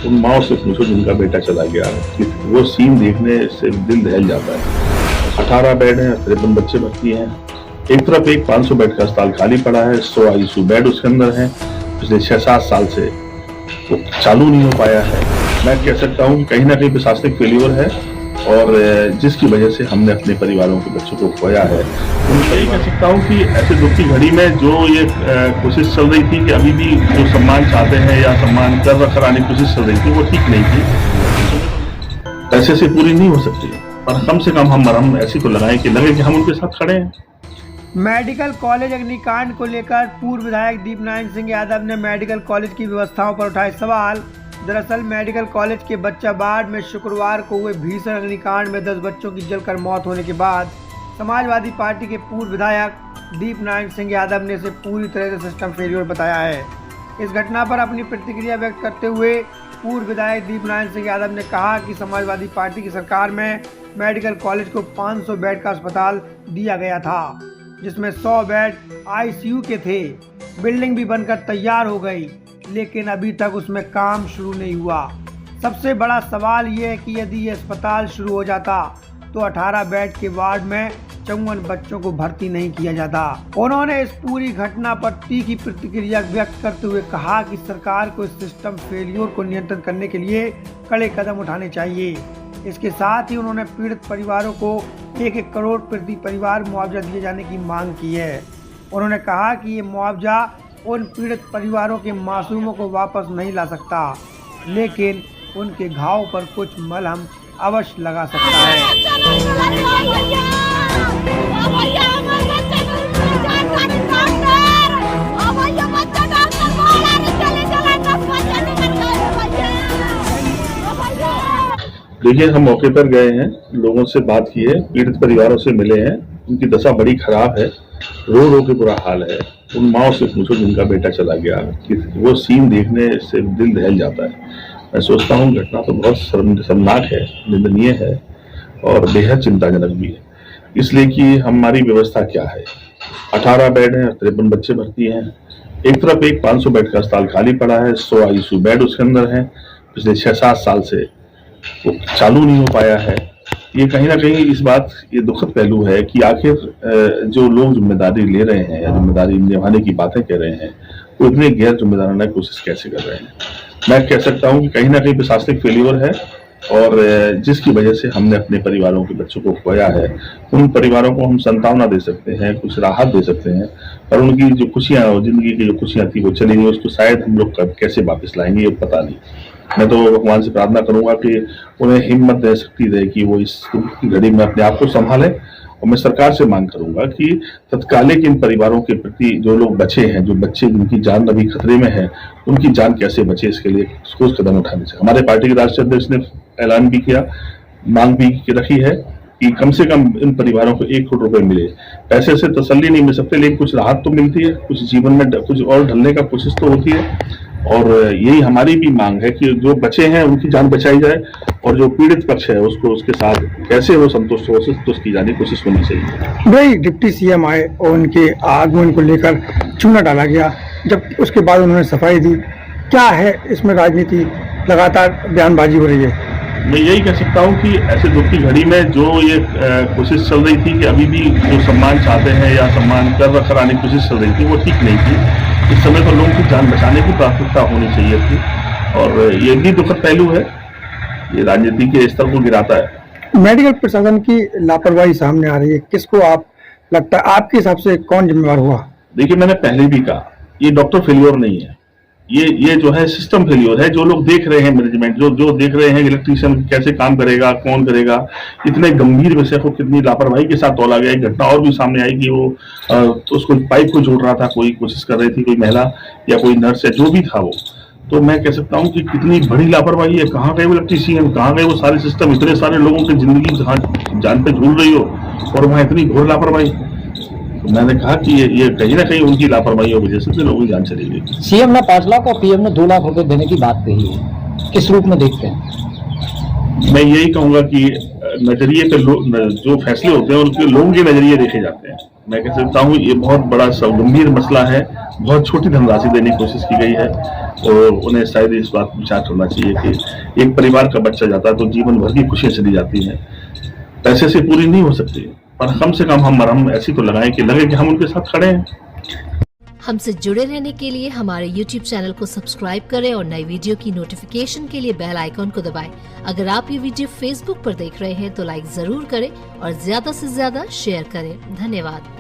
उन माओ से पूछो जिनका बेटा चला गया, कि वो सीन देखने से दिल दहल जाता है। 18 बेड हैं, 53 बच्चे भर्ती हैं। एक तरफ एक 500 बेड का अस्पताल खाली पड़ा है, 100 आईसीयू बेड उसके अंदर है। पिछले 6-7 साल से वो चालू नहीं हो पाया है। मैं कह सकता हूँ कहीं ना कहीं प्रशासनिक फेल्योर है, और जिसकी वजह से हमने अपने परिवारों के बच्चों को खोया है। मैं यही कह सकता हूँ कि ऐसे दुख की घड़ी में जो ये कोशिश चल रही थी कि अभी भी जो सम्मान चाहते हैं या सम्मान कराने की कोशिश चल रही थी, वो ठीक नहीं थी। पैसे से पूरी नहीं हो सकती, पर कम से कम हम ऐसी तो लगाएं कि लगे कि हम उनके साथ खड़े हैं। मेडिकल कॉलेज अग्निकांड को लेकर पूर्व विधायक दीपनारायण सिंह यादव ने मेडिकल कॉलेज की व्यवस्थाओं पर उठाए सवाल। दरअसल मेडिकल कॉलेज के बच्चा वार्ड में शुक्रवार को हुए भीषण अग्निकांड में 10 बच्चों की जलकर मौत होने के बाद समाजवादी पार्टी के पूर्व विधायक दीपनारायण सिंह यादव ने इसे पूरी तरह से सिस्टम फेल्योर बताया है। इस घटना पर अपनी प्रतिक्रिया व्यक्त करते हुए पूर्व विधायक दीपनारायण सिंह यादव ने कहा कि समाजवादी पार्टी की सरकार में मेडिकल कॉलेज को 500 बेड का अस्पताल दिया गया था, जिसमें 100 बेड आईसीयू के थे। बिल्डिंग भी बनकर तैयार हो गई, लेकिन अभी तक उसमें काम शुरू नहीं हुआ। सबसे बड़ा सवाल ये है कि यदि ये अस्पताल शुरू हो जाता तो 18 बेड के वार्ड में 54 बच्चों को भर्ती नहीं किया जाता। उन्होंने इस पूरी घटना पर तीखी प्रतिक्रिया व्यक्त करते हुए कहा कि सरकार को इस सिस्टम फेलियर को नियंत्रित करने के लिए कड़े कदम उठाने चाहिए। इसके साथ ही उन्होंने पीड़ित परिवारों को 1-1 करोड़ प्रति परिवार मुआवजा दिए जाने की मांग की है। उन्होंने कहा कि ये मुआवजा उन पीड़ित परिवारों के मासूमों को वापस नहीं ला सकता, लेकिन उनके घाव पर कुछ मलहम अवश्य लगा सकता है। देखिए, हम मौके पर गए हैं, लोगों से बात की है, पीड़ित परिवारों से मिले हैं। उनकी दशा बड़ी खराब है, रो रो के बुरा हाल है। उन माओ से पूछो जिनका बेटा चला गया, कि वो सीन देखने से दिल दहल जाता है। मैं सोचता हूँ घटना तो बहुत शर्मनाक है, निंदनीय है और बेहद चिंताजनक भी है। इसलिए कि हमारी व्यवस्था क्या है। 18 बेड हैं, 53 बच्चे भर्ती हैं। एक तरफ एक 500 बेड का अस्पताल खाली पड़ा है, 100 आईसीयू बेड उसके अंदर है। पिछले 6-7 साल से वो चालू नहीं हो पाया है। ये कहीं ना कहीं ये दुखद पहलू है कि आखिर जो लोग जिम्मेदारी ले रहे हैं या जिम्मेदारी निभाने की बातें कह रहे हैं, वो इतने गैर जिम्मेदाराना कोशिश कैसे कर रहे हैं। मैं कह सकता हूँ कि कहीं ना कहीं प्रशासनिक फेल्योर है, और जिसकी वजह से हमने अपने परिवारों के बच्चों को खोया है। उन परिवारों को हम सांत्वना दे सकते हैं, कुछ राहत दे सकते हैं, पर उनकी जो खुशियां, जिंदगी की जो खुशियां थी वो चली गई, उसको शायद हम लोग कैसे वापस लाएंगे ये पता नहीं। मैं तो भगवान से प्रार्थना करूंगा कि उन्हें हिम्मत दे, शक्ति दे कि वो इस घड़ी में अपने आप को संभालें। और मैं सरकार से मांग करूंगा कि तत्कालिक इन परिवारों के प्रति जो लोग बचे हैं, जो बच्चे जिनकी जान अभी खतरे में है, उनकी जान कैसे बचे, इसके लिए ठोस कदम उठाने चाहिए। हमारे पार्टी के राष्ट्रीय अध्यक्ष ने ऐलान भी किया, मांग भी रखी है कि कम से कम इन परिवारों को 1 करोड़ रुपए मिले। पैसे से तसल्ली नहीं मिल सकते, लेकिन कुछ राहत तो मिलती है, कुछ जीवन में कुछ और ढलने का कोशिश तो होती है। और यही हमारी भी मांग है कि जो बचे हैं उनकी जान बचाई जाए, और जो पीड़ित पक्ष है उसको उसके साथ कैसे वो संतुष्ट हो, संतुष्ट की जाने की कोशिश होनी चाहिए। भाई डिप्टी सीएम आए और उनके आगमन को लेकर चूना डाला गया, जब उसके बाद उन्होंने सफाई दी। क्या है इसमें राजनीति, लगातार बयानबाजी हो रही है। मैं यही कह सकता हूँ कि ऐसे दुख की घड़ी में जो ये कोशिश चल रही थी कि अभी भी जो सम्मान चाहते हैं या सम्मान कराने की कोशिश चल रही थी, वो ठीक नहीं थी। इस समय तो लोगों की जान बचाने की प्राथमिकता होनी चाहिए थी, और ये भी दुखद पहलू है, ये राजनीति के स्तर को गिराता है। मेडिकल प्रशासन की लापरवाही सामने आ रही है, किसको आप लगता है, आपके हिसाब से कौन जिम्मेवार हुआ? देखिए, मैंने पहले भी कहा, ये डॉक्टर फेल्योर नहीं है, ये जो है सिस्टम फेल्योर है। जो लोग देख रहे हैं, मैनेजमेंट जो देख रहे हैं इलेक्ट्रीशियन कैसे काम करेगा, कौन करेगा, इतने गंभीर विषय को कितनी लापरवाही के साथ तोला गया। एक घटना और भी सामने आई कि वो तो उसको पाइप को जोड़ रहा था, कोई कोशिश कर रही थी, कोई महिला या कोई नर्स या जो भी था वो। तो मैं कह सकता हूँ कि कितनी बड़ी लापरवाही है। कहाँ गए वो इलेक्ट्रीशियन, कहाँ गए वो सारे सिस्टम, इतने सारे लोगों की जिंदगी जान पे झूल रही हो और वहाँ इतनी घोर लापरवाही। तो मैंने कहा कि ये कहीं ना कहीं उनकी लापरवाही की वजह से लोगों की जान चली गई। सीएम ने 5 लाख और पीएम ने 2 लाख रुपए देने की बात कही है, किस रूप में देखते हैं? मैं यही कहूंगा कि नजरिए पे जो फैसले होते हैं उनके लोगों के नजरिए देखे जाते हैं। मैं कह सकता हूँ ये बहुत बड़ा गंभीर मसला है। बहुत छोटी धनराशि देने की कोशिश की गई है और उन्हें शायद इस बात पर विचार करना चाहिए कि एक परिवार का बच्चा जाता है तो जीवन भर की खुशियां चली जाती हैं। पैसे से पूरी नहीं हो सकती, पर कम से कम हम ऐसी तो लगाएं कि लगे कि हम उनके साथ खड़े हैं। हमसे जुड़े रहने के लिए हमारे YouTube चैनल को सब्सक्राइब करें और नई वीडियो की नोटिफिकेशन के लिए बेल आइकॉन को दबाएं। अगर आप ये वीडियो Facebook पर देख रहे हैं तो लाइक जरूर करें और ज्यादा से ज्यादा शेयर करें। धन्यवाद।